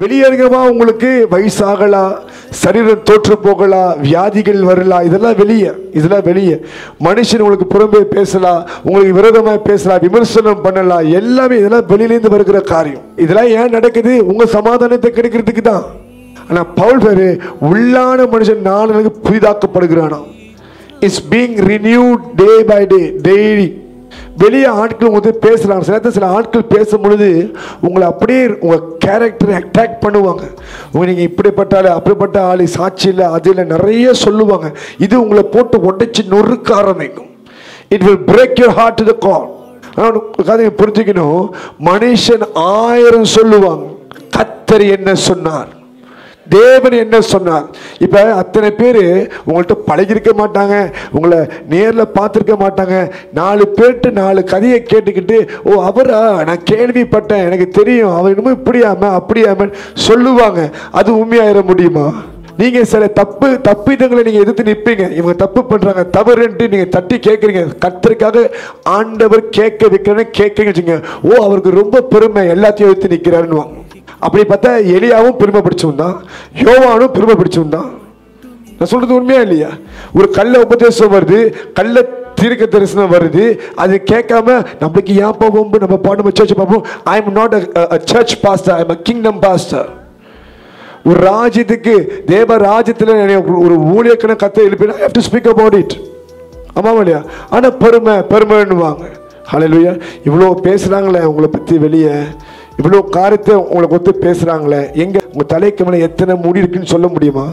வெளியேறமா உங்களுக்கு வயசாகலாம், சரீரம் தோற்று போகலாம், வியாதிகள் வரலாம். இதெல்லாம் வெளியே மனுஷன் உங்களுக்கு புறம்பே பேசலாம், உங்களுக்கு விரோதமாக பேசலாம், விமர்சனம் பண்ணலாம். எல்லாமே இதெல்லாம் வெளியிலேருந்து வருகிற காரியம். இதெல்லாம் ஏன் நடக்குது? உங்க சமாதானத்தை கிடைக்கிறதுக்கு தான். ஆனா பவுல் பேரு உள்ளான மனுஷன் நாளுக்கு புதிதாக்கப்படுகிறானா. It's being renewed day by day, daily. வெளியே ஆட்கள் வந்து பேசுறாங்க. சில ஆட்கள் பேசும் பொழுது உங்களை அப்படியே உங்க கேரக்டரை அட்டாக் பண்ணுவாங்க. நீங்க இப்படிப்பட்ட ஆளு, அப்படிப்பட்ட ஆளு, சாட்சி இல்லை, அது இல்லை, நிறைய சொல்லுவாங்க. இது உங்களை போட்டு உடைச்சு நொறுக்க ஆரம்பிக்கும். It will break your heart to the core. ஆனால் புரிஞ்சுக்கணும், மனுஷன் 1000 சொல்லுவாங்க, கர்த்தர் என்ன சொன்னார், தேவன் என்ன சொன்னார். இப்ப அத்தனை பேர் உங்கள்கிட்ட பழகிருக்க மாட்டாங்க, உங்களை நேரில் பார்த்துருக்க மாட்டாங்க. 4 பேர்ட்டு 4 கதையை கேட்டுக்கிட்டு, ஓ அவரா, நான் கேள்விப்பட்டேன், எனக்கு தெரியும், அவர் இன்னமும் இப்படியாம அப்படியாம சொல்லுவாங்க. அது உண்மையாயிர முடியுமா? நீங்க சில தப்பிதங்களை நீங்க எதிர்த்து நிற்பீங்க. இவங்க தப்பு பண்றாங்க, தவறுன்ட்டு நீங்க தட்டி கேட்குறீங்க. கர்த்தருக்காக ஆண்டவர் கேட்க வைக்கிறேன்னு கேட்குறீங்க வச்சுங்க. ஓ அவருக்கு ரொம்ப பெருமை, எல்லாத்தையும் எடுத்து நிற்கிறாருன்னு. அப்படி பார்த்தா எலியாவும் பெருமை பிடிச்சவன் தான், யோவானும் பெருமை பிடிச்சவன் தான். நான் சொல்றது உண்மையா இல்லையா? ஒரு கள்ள உபதேசம் வருது, கள்ள தீர்க்க தரிசனம் வருது, அது கேட்காம நம்மளுக்கு ஏன் போகும், நம்ம பாட்டு சர்ச் பார்ப்போம். I am not a church pastor, I am a kingdom pastor. ஒரு ராஜ்யத்துக்கு, தேவ ராஜ்யத்தில் ஒரு ஊழியக்கான கத்தை எழுப்பினா I have to speak about it. ஆமாம் இல்லையா? ஆனால் பெருமைன்னுவாங்க. ஹல்லேலூயா. இவ்வளோ பேசுகிறாங்களே உங்களை பற்றி, வெளியே இவ்வளோ காரியத்தை உங்களை கொத்து பேசுகிறாங்களே, எங்கே உங்கள் தலைக்கு மேலே எத்தனை முடி இருக்குன்னு சொல்ல முடியுமா?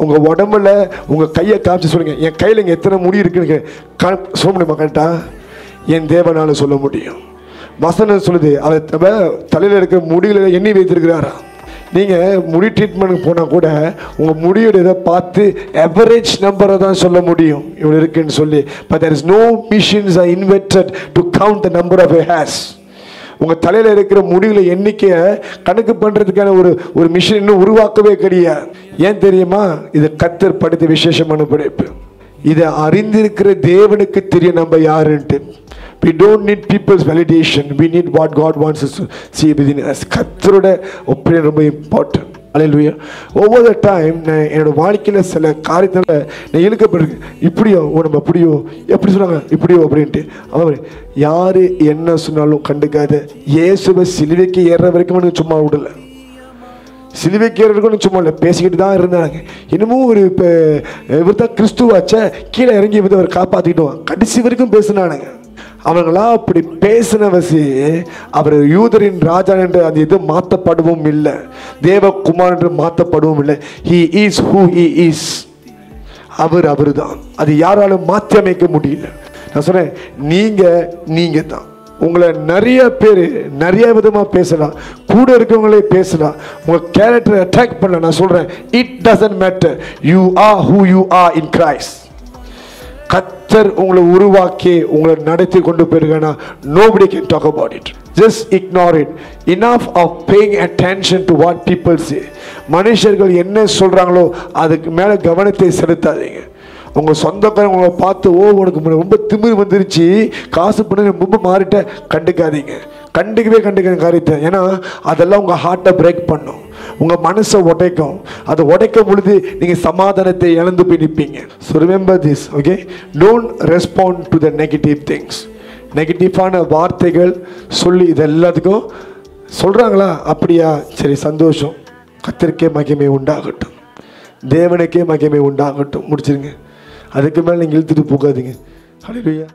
உங்கள் உடம்புல உங்கள் கையை காமிச்சு சொல்லுங்க, என் கையில் இங்கே எத்தனை முடி இருக்குன்னு சொல்ல முடியுமா? கரெக்டாக என் தேவனால சொல்ல முடியும். வசனம் சொல்லுது, அதை தலையில் இருக்கிற முடிகளை எண்ணி வைத்திருக்கிறாரா. நீங்கள் முடி ட்ரீட்மெண்ட்டுக்கு போனால் கூட உங்கள் முடியோட இதை பார்த்து எவரேஜ் நம்பரை தான் சொல்ல முடியும், இவ்வளோ இருக்குன்னு சொல்லி. But there is no machines are invented to count the number of your hairs. உங்கள் தலையில் இருக்கிற முடிகளை எண்ணிக்கையை கணக்கு பண்ணுறதுக்கான ஒரு மிஷின் இன்னும் உருவாக்கவே கிடையாது. ஏன் தெரியுமா? இது கர்த்தர் படைத்த விசேஷமான படைப்பு. இதை அறிந்திருக்கிற தேவனுக்கு தெரியும் நம்ம யாருன்ட்டு. We don't need people's validation. We need what God wants us to see within us. கர்த்தரோட ஒப்பீனியன் ரொம்ப இம்பார்ட்டன்ட். ஹல்லேலூயா. ஒவ்வொரு டைம் நான் என்னோட வாழ்க்கையில் சில காரியத்தில் நான் இழுக்கப்படுறேன். இப்படியோ நம்ம அப்படியோ, எப்படி சொன்னாங்க இப்படியோ அப்படின்ட்டு. அவர் யார் என்ன சொன்னாலும் கண்டுக்காத. இயேசுவை சிலுவைக்கு ஏறுற வரைக்கும் எனக்கு சும்மா விடலை. சிலுவைக்கு ஏற வரைக்கும் சும்மா இல்லை, பேசிக்கிட்டு தான் இருந்தாங்க. இன்னமும் ஒரு இப்போ இவர் தான் கிறிஸ்துவாச்ச, கீழே இறங்கி வந்து அவர் காப்பாற்றிக்கிட்டோம், கடைசி வரைக்கும் பேசினானுங்க. அவங்களா அப்படி பேசினவசி அவர் யூதரின் ராஜா என்று அந்த இது மாற்றப்படவும் இல்லை, தேவகுமார் என்று மாற்றப்படவும் இல்லை. He is who he is. அவர் தான். அது யாராலும் மாற்றி அமைக்க முடியல. நான் சொன்னேன், நீங்க தான். உங்களை நிறைய பேர் நிறைய விதமாக பேசலாம், கூட இருக்கவங்களே பேசலாம், உங்கள் கேரக்டரை அட்டாக் பண்ணலாம். நான் சொல்கிறேன், it doesn't matter. You are who you are in Christ. கர்த்தர் உங்களை உருவாக்கி உங்களை நடத்தி கொண்டு போயிருக்கா. nobody can talk about it. Just ignore it. Enough of paying attention to what people say. மனுஷர்கள் என்ன சொல்றாங்களோ அதுக்கு மேல கவனத்தை செலுத்தாதீங்க. உங்க சொந்தக்காரங்க உங்களை பார்த்து, ஓ உனக்கு ரொம்ப திமிரு வந்துருச்சு, காசு பண்ண ரொம்ப மாறிட்ட, கண்டுக்கவே காரியத்தை. ஏன்னா அதெல்லாம் உங்க ஹார்ட்டை பிரேக் பண்ணும், உங்க மனசை உடைக்கும். அதை உடைக்கும் பொழுது நீங்க சமாதானத்தை இழந்து போய் நிற்பீங்க. So remember this, okay? Don't respond to the negative things. நெகட்டிவான வார்த்தைகள் சொல்லி இது எல்லாத்துக்கும் சொல்றாங்களா, அப்படியா, சரி சந்தோஷம், கர்த்தருக்கே மகிமை உண்டாகட்டும், தேவனுக்கே மகிமை உண்டாகட்டும், முடிச்சிருங்க. அதுக்கு மேலே நீங்கள் இழுத்துட்டு போகாதீங்க. ஹல்லேலூயா.